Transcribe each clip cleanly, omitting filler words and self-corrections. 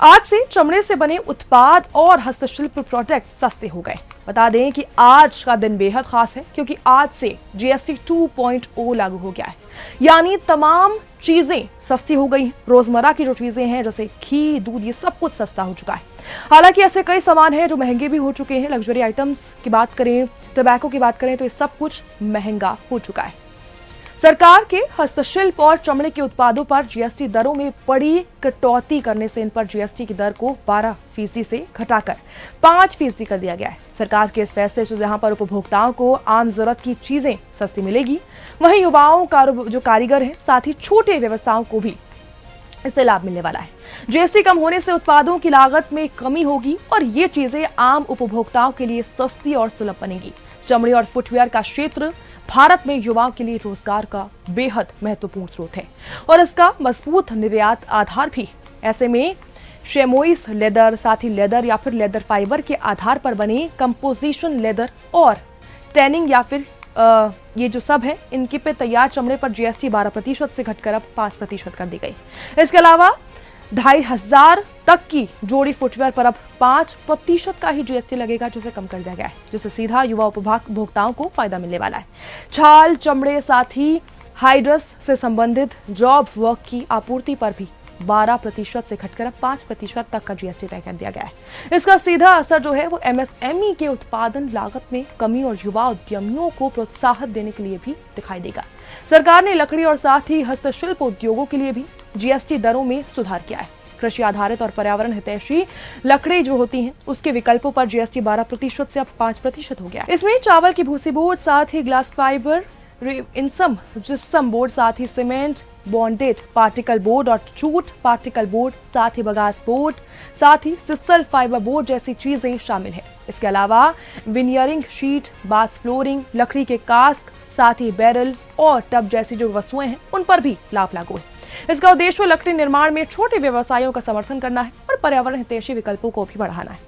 आज से चमड़े से बने उत्पाद और हस्तशिल्प प्रोडक्ट सस्ते हो गए। बता दें कि आज का दिन बेहद खास है क्योंकि आज से जीएसटी 2.0 लागू हो गया है, यानी तमाम चीजें सस्ती हो गई हैं। रोजमर्रा की जो चीजें हैं जैसे घी, दूध, ये सब कुछ सस्ता हो चुका है। हालांकि ऐसे कई सामान हैं जो महंगे भी हो चुके हैं। लग्जरी आइटम्स की बात करें, टोबैको की बात करें तो ये सब कुछ महंगा हो चुका है। सरकार के हस्तशिल्प और चमड़े के उत्पादों पर जीएसटी दरों में बड़ी कटौती करने से इन पर जीएसटी की दर को 12% से घटाकर 5% कर दिया गया है। सरकार के इस फैसले से जहां पर उपभोक्ताओं को आम जरूरत की चीजें सस्ती मिलेगी, वहीं युवाओं जो कारीगर हैं, साथ ही छोटे व्यवसायों को भी इससे लाभ मिलने वाला है। जीएसटी कम होने से उत्पादों की लागत में कमी होगी और ये चीजें आम उपभोक्ताओं के लिए सस्ती और सुलभ बनेगी। चमड़े और फुटवेयर का क्षेत्र भारत में युवाओं के लिए रोजगार का बेहद महत्वपूर्ण स्रोत है और इसका मजबूत निर्यात आधार भी। ऐसे में शेमोइस लेदर, साथ ही लेदर या फिर लेदर फाइबर के आधार पर बने कंपोजिशन लेदर और टैनिंग या फिर ये जो सब है, इनके पे तैयार चमड़े पर जीएसटी 12% से घटकर अब 5% कर दी गई। इसके अलावा 2500 तक की जोड़ी फुटवेयर पर अब 5% का ही जीएसटी लगेगा, जिसे कम कर दिया गया है, जिससे सीधा युवा उपभोक्ताओं को फायदा मिलने वाला है। छाल, चमड़े, साथ ही हाइड्रस से संबंधित जॉब वर्क की आपूर्ति पर भी 12% से घटकर 5% तक का जीएसटी तय कर दिया गया है। इसका सीधा असर जो है वो एमएसएमई के उत्पादन लागत में कमी और युवा उद्यमियों को प्रोत्साहन देने के लिए भी दिखाई देगा। सरकार ने लकड़ी और साथ ही हस्तशिल्प उद्योगों के लिए भी जीएसटी दरों में सुधार किया है। कृषि आधारित और पर्यावरण हितैषी लकड़ी जो होती हैं, उसके विकल्पों पर जीएसटी 12% से अब 5% हो गया है। इसमें चावल की भूसी बोर्ड, साथ ही ग्लास फाइबर, इंसम, जिप्सम बोर्ड, साथ ही सीमेंट, बॉन्डेड पार्टिकल बोर्ड और जूट पार्टिकल बोर्ड, साथ ही बगास बोर्ड, साथ ही सिसल फाइबर बोर्ड जैसी चीजें शामिल हैं। इसके अलावा विनियरिंग शीट, बाथ फ्लोरिंग, लकड़ी के कास्क, साथ ही बैरल और टब जैसी जो वस्तुएं हैं, उन पर भी लाभ लागू है। इसका उद्देश्य लकड़ी निर्माण में छोटे व्यवसायों का समर्थन करना है और पर्यावरण हितैषी विकल्पों को भी बढ़ाना है।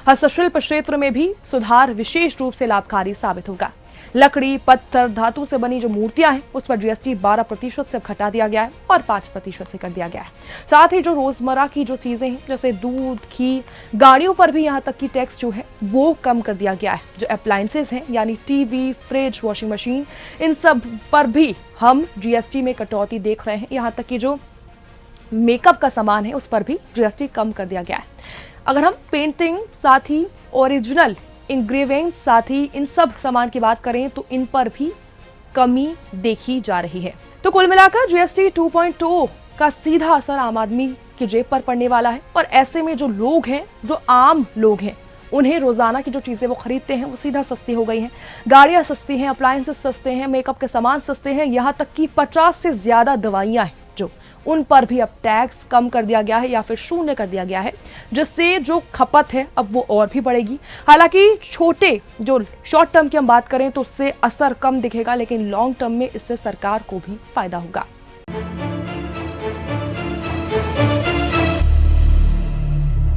हस्तशिल्प क्षेत्र में भी सुधार विशेष रूप से लाभकारी साबित होगा। लकड़ी, पत्थर, धातु से बनी जो मूर्तियां हैं, उस पर जीएसटी 12% से घटा दिया गया है और 5% से कर दिया गया है। साथ ही जो रोजमर्रा की जो चीजें हैं जैसे दूध, घी, गाड़ियों पर भी यहाँ तक की टैक्स जो है वो कम कर दिया गया है। जो अप्लायंसेस हैं यानी टीवी, फ्रिज, वॉशिंग मशीन, इन सब पर भी हम जीएसटी में कटौती देख रहे हैं। यहाँ तक कि जो मेकअप का सामान है उस पर भी जीएसटी कम कर दिया गया है। अगर हम पेंटिंग, साथ ही ओरिजिनल इंग्रेविंग, साथ ही इन सब सामान की बात करें तो इन पर भी कमी देखी जा रही है। तो कुल मिलाकर जीएसटी 2.0 का सीधा असर आम आदमी की जेब पर पड़ने वाला है और ऐसे में जो लोग हैं, जो आम लोग हैं, उन्हें रोजाना की जो चीजें वो खरीदते हैं वो सीधा सस्ती हो गई हैं। गाड़ियां सस्ती हैं, अप्लायंसेस सस्ते हैं, मेकअप के सामान सस्ते हैं, यहाँ तक कि 50 से ज्यादा दवाइयां हैं जो उन पर भी अब टैक्स कम कर दिया गया है या फिर शून्य कर दिया गया है, जिससे जो खपत है अब वो और भी बढ़ेगी। हालांकि छोटे जो शॉर्ट टर्म की हम बात करें तो उससे असर कम दिखेगा, लेकिन लॉन्ग टर्म में इससे सरकार को भी फायदा होगा।